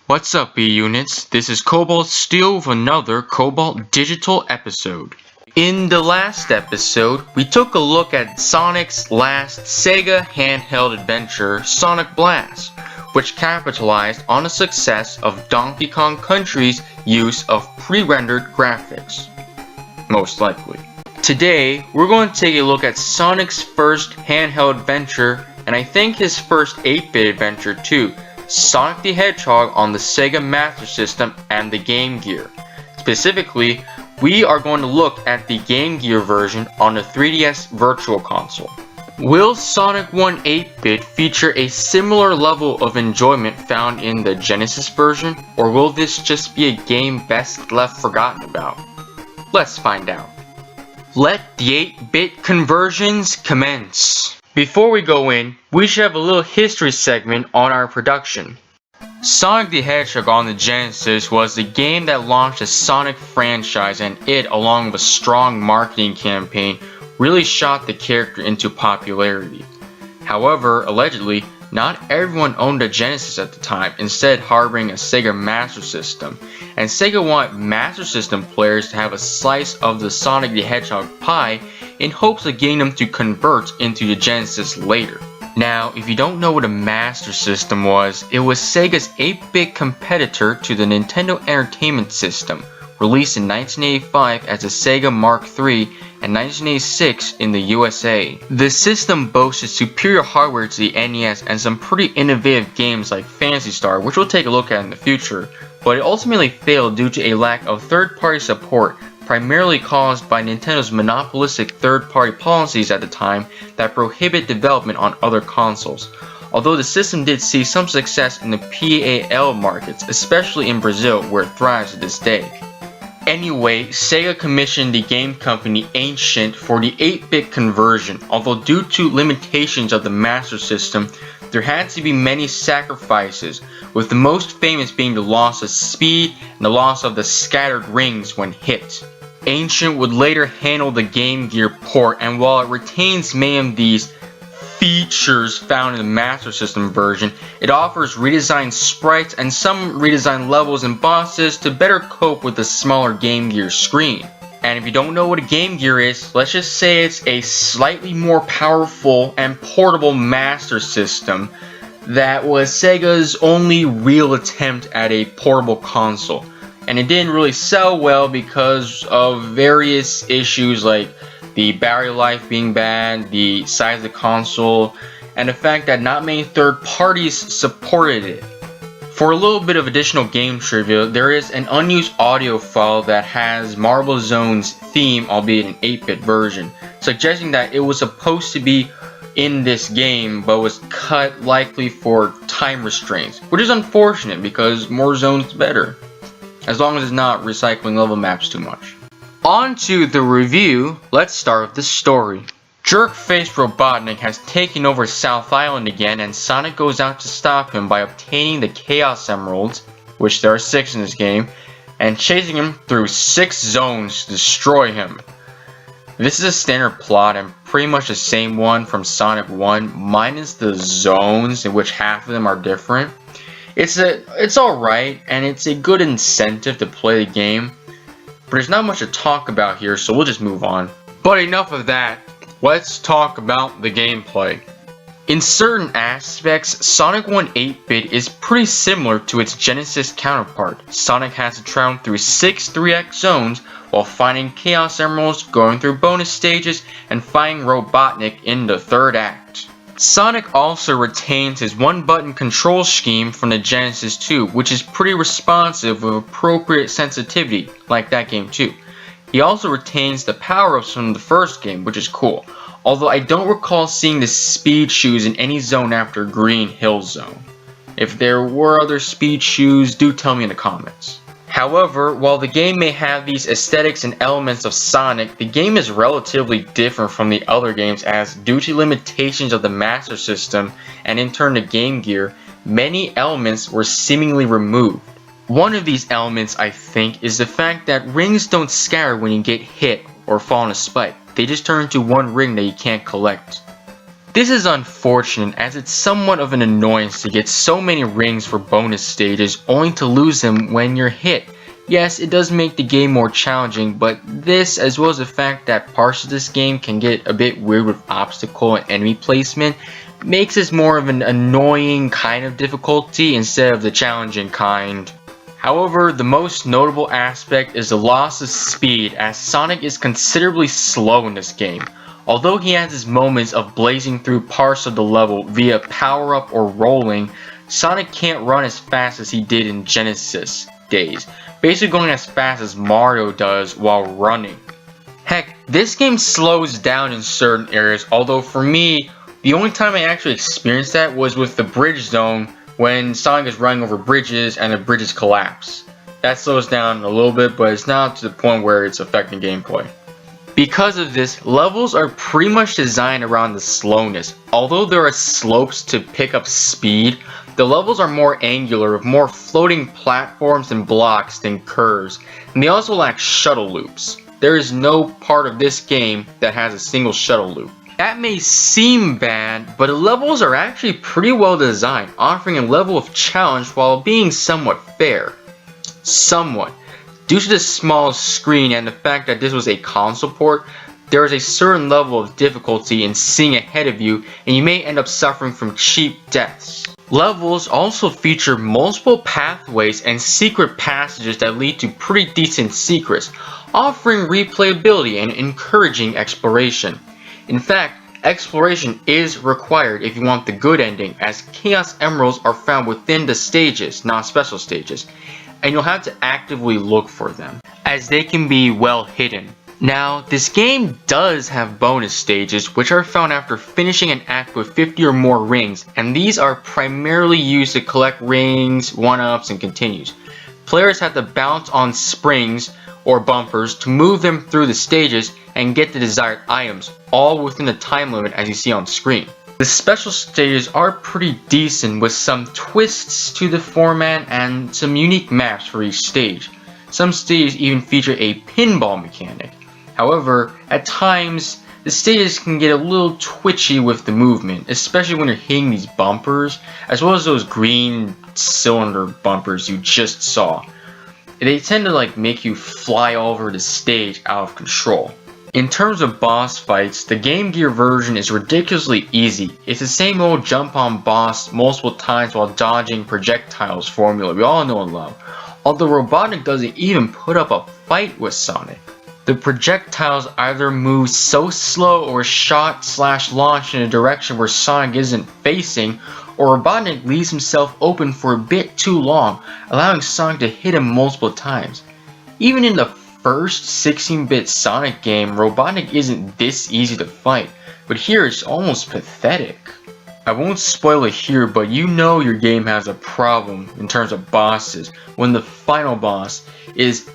What's up, E-Units? This is Kobalt Steel with another Kobalt Digital episode. In the last episode, we took a look at Sonic's last Sega handheld adventure, Sonic Blast, which capitalized on the success of Donkey Kong Country's use of pre-rendered graphics. Most likely. Today, we're going to take a look at Sonic's first handheld adventure, and I think his first 8-bit adventure too, Sonic the Hedgehog on the Sega Master System and the Game Gear. Specifically, we are going to look at the Game Gear version on the 3DS Virtual Console. Will Sonic 1 8-bit feature a similar level of enjoyment found in the Genesis version, or will this just be a game best left forgotten about? Let's find out. Let the 8-bit conversions commence. Before we go in, we should have a little history segment on our production. Sonic the Hedgehog on the Genesis was the game that launched the Sonic franchise, and it, along with a strong marketing campaign, really shot the character into popularity. However, allegedly, not everyone owned a Genesis at the time, instead harboring a Sega Master System, and Sega wanted Master System players to have a slice of the Sonic the Hedgehog pie in hopes of getting them to convert into the Genesis later. Now, if you don't know what a Master System was, it was Sega's 8-bit competitor to the Nintendo Entertainment System, released in 1985 as the Sega Mark III and 1986 in the USA. The system boasted superior hardware to the NES and some pretty innovative games like Phantasy Star, which we'll take a look at in the future, but it ultimately failed due to a lack of third-party support, primarily caused by Nintendo's monopolistic third-party policies at the time that prohibit development on other consoles. Although the system did see some success in the PAL markets, especially in Brazil, where it thrives to this day. Anyway, Sega commissioned the game company Ancient for the 8-bit conversion, although due to limitations of the Master System, there had to be many sacrifices, with the most famous being the loss of speed and the loss of the scattered rings when hit. Ancient would later handle the Game Gear port, and while it retains many of these features found in the Master System version, it offers redesigned sprites and some redesigned levels and bosses to better cope with the smaller Game Gear screen. And if you don't know what a Game Gear is, let's just say it's a slightly more powerful and portable Master System that was Sega's only real attempt at a portable console. And it didn't really sell well because of various issues like the battery life being bad, the size of the console, and the fact that not many third parties supported it. For a little bit of additional game trivia, there is an unused audio file that has Marble Zone's theme, albeit an 8-bit version, suggesting that it was supposed to be in this game but was cut likely for time restraints, which is unfortunate because more zones better, as long as it's not recycling level maps too much. On to the review, let's start with the story. Jerk-faced Robotnik has taken over South Island again, and Sonic goes out to stop him by obtaining the Chaos Emeralds, which there are 6 in this game, and chasing him through 6 zones to destroy him. This is a standard plot and pretty much the same one from Sonic 1, minus the zones in which half of them are different. It's alright, and it's a good incentive to play the game, but there's not much to talk about here, so we'll just move on. But enough of that, let's talk about the gameplay. In certain aspects, Sonic 1 8-bit is pretty similar to its Genesis counterpart. Sonic has to travel through 6 3x zones while finding Chaos Emeralds, going through bonus stages, and fighting Robotnik in the 3rd act. Sonic also retains his one-button control scheme from the Genesis 2, which is pretty responsive with appropriate sensitivity, like that game too. He also retains the power-ups from the first game, which is cool, although I don't recall seeing the speed shoes in any zone after Green Hill Zone. If there were other speed shoes, do tell me in the comments. However, while the game may have these aesthetics and elements of Sonic, the game is relatively different from the other games, as due to limitations of the Master System and in turn the Game Gear, many elements were seemingly removed. One of these elements, I think, is the fact that rings don't scatter when you get hit or fall on a spike. They just turn into one ring that you can't collect. This is unfortunate as it's somewhat of an annoyance to get so many rings for bonus stages only to lose them when you're hit. Yes, it does make the game more challenging, but this, as well as the fact that parts of this game can get a bit weird with obstacle and enemy placement, makes this more of an annoying kind of difficulty instead of the challenging kind. However, the most notable aspect is the loss of speed, as Sonic is considerably slow in this game. Although he has his moments of blazing through parts of the level via power-up or rolling, Sonic can't run as fast as he did in Genesis days, basically going as fast as Mario does while running. Heck, this game slows down in certain areas, although for me, the only time I actually experienced that was with the bridge zone when Sonic is running over bridges and the bridges collapse. That slows down a little bit, but it's not to the point where it's affecting gameplay. Because of this, levels are pretty much designed around the slowness. Although there are slopes to pick up speed, the levels are more angular with more floating platforms and blocks than curves, and they also lack shuttle loops. There is no part of this game that has a single shuttle loop. That may seem bad, but the levels are actually pretty well designed, offering a level of challenge while being somewhat fair. Somewhat. Due to the small screen and the fact that this was a console port, there is a certain level of difficulty in seeing ahead of you, and you may end up suffering from cheap deaths. Levels also feature multiple pathways and secret passages that lead to pretty decent secrets, offering replayability and encouraging exploration. In fact, exploration is required if you want the good ending, as Chaos Emeralds are found within the stages, not special stages, and you'll have to actively look for them, as they can be well hidden. Now, this game does have bonus stages, which are found after finishing an act with 50 or more rings, and these are primarily used to collect rings, 1-ups, and continues. Players have to bounce on springs or bumpers to move them through the stages and get the desired items, all within the time limit as you see on screen. The special stages are pretty decent with some twists to the format and some unique maps for each stage. Some stages even feature a pinball mechanic. However, at times, the stages can get a little twitchy with the movement, especially when you're hitting these bumpers, as well as those green cylinder bumpers you just saw. They tend to make you fly all over the stage out of control. In terms of boss fights, the Game Gear version is ridiculously easy. It's the same old jump on boss multiple times while dodging projectiles formula we all know and love. Although Robotnik doesn't even put up a fight with Sonic. The projectiles either move so slow or shot/launch in a direction where Sonic isn't facing, or Robotnik leaves himself open for a bit too long, allowing Sonic to hit him multiple times. Even in the first 16-bit Sonic game, Robotnik isn't this easy to fight, but here it's almost pathetic. I won't spoil it here, but you know your game has a problem in terms of bosses when the final boss is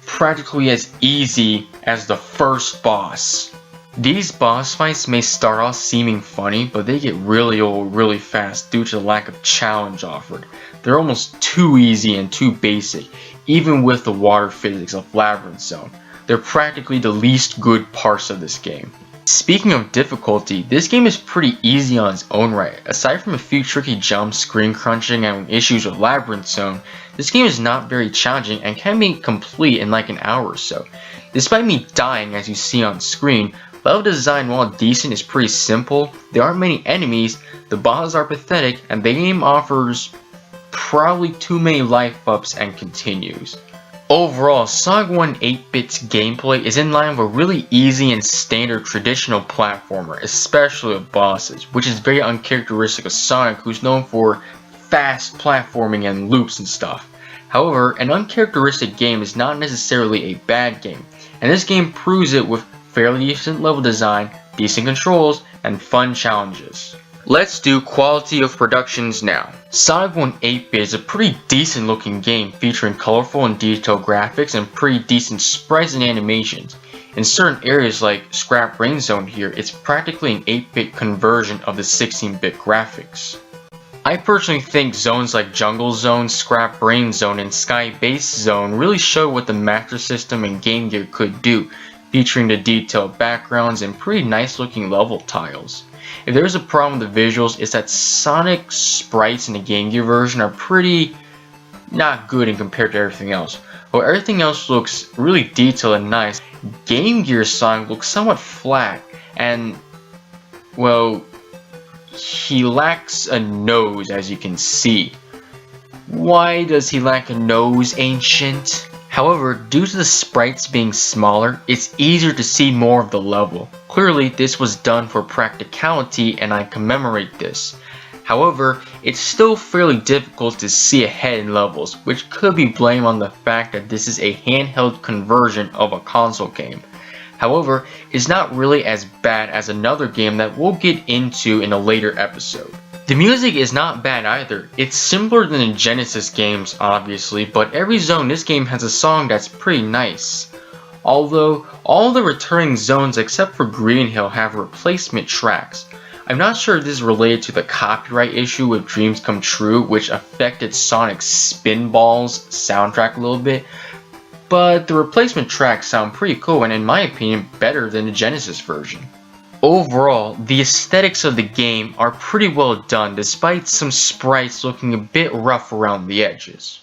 practically as easy as the first boss. These boss fights may start off seeming funny, but they get really old really fast due to the lack of challenge offered. They're almost too easy and too basic, even with the water physics of Labyrinth Zone. They're practically the least good parts of this game. Speaking of difficulty, this game is pretty easy on its own right. Aside from a few tricky jumps, screen crunching, and issues with Labyrinth Zone, this game is not very challenging and can be complete in like an hour or so. Despite me dying as you see on screen, level design, while decent, is pretty simple. There aren't many enemies, the bosses are pathetic, and the game offers probably too many life ups and continues. Overall, Sonic 1 8-bit's gameplay is in line with a really easy and standard traditional platformer, especially with bosses, which is very uncharacteristic of Sonic, who's known for fast platforming and loops and stuff. However, an uncharacteristic game is not necessarily a bad game, and this game proves it with fairly decent level design, decent controls, and fun challenges. Let's do quality of productions now. Sonic 1 8-bit is a pretty decent looking game featuring colorful and detailed graphics and pretty decent sprites and animations. In certain areas like Scrap Brain Zone here, it's practically an 8-bit conversion of the 16-bit graphics. I personally think zones like Jungle Zone, Scrap Brain Zone, and Sky Base Zone really show what the Master System and Game Gear could do, featuring the detailed backgrounds and pretty nice looking level tiles. If there's a problem with the visuals, it's that Sonic sprites in the Game Gear version are pretty not good in compared to everything else. While everything else looks really detailed and nice, Game Gear Sonic looks somewhat flat, and well, he lacks a nose, as you can see. Why does he lack a nose, Ancient? However, due to the sprites being smaller, it's easier to see more of the level. Clearly, this was done for practicality, and I commemorate this. However, it's still fairly difficult to see ahead in levels, which could be blamed on the fact that this is a handheld conversion of a console game. However, it's not really as bad as another game that we'll get into in a later episode. The music is not bad either. It's simpler than the Genesis games, obviously, but every zone in this game has a song that's pretty nice. Although, all the returning zones except for Green Hill have replacement tracks. I'm not sure if this is related to the copyright issue with Dreams Come True, which affected Sonic's Spinball's soundtrack a little bit, but the replacement tracks sound pretty cool and in my opinion better than the Genesis version. Overall, the aesthetics of the game are pretty well done despite some sprites looking a bit rough around the edges.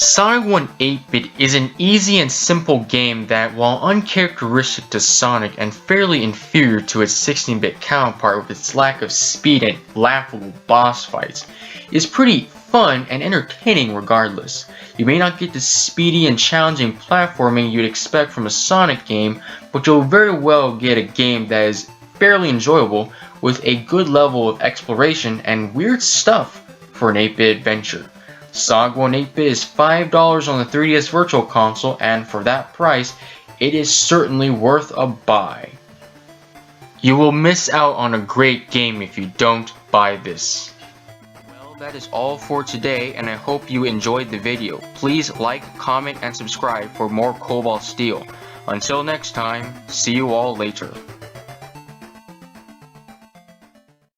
Sonic 1 8-bit is an easy and simple game that, while uncharacteristic to Sonic and fairly inferior to its 16-bit counterpart with its lack of speed and laughable boss fights, is pretty fun and entertaining regardless. You may not get the speedy and challenging platforming you'd expect from a Sonic game, but you'll very well get a game that is fairly enjoyable with a good level of exploration and weird stuff for an 8-bit adventure. Sonic 1 8-bit is $5 on the 3DS Virtual Console, and for that price, it is certainly worth a buy. You will miss out on a great game if you don't buy this. Well, that is all for today, and I hope you enjoyed the video. Please like, comment, and subscribe for more Kobalt Steel. Until next time, see you all later.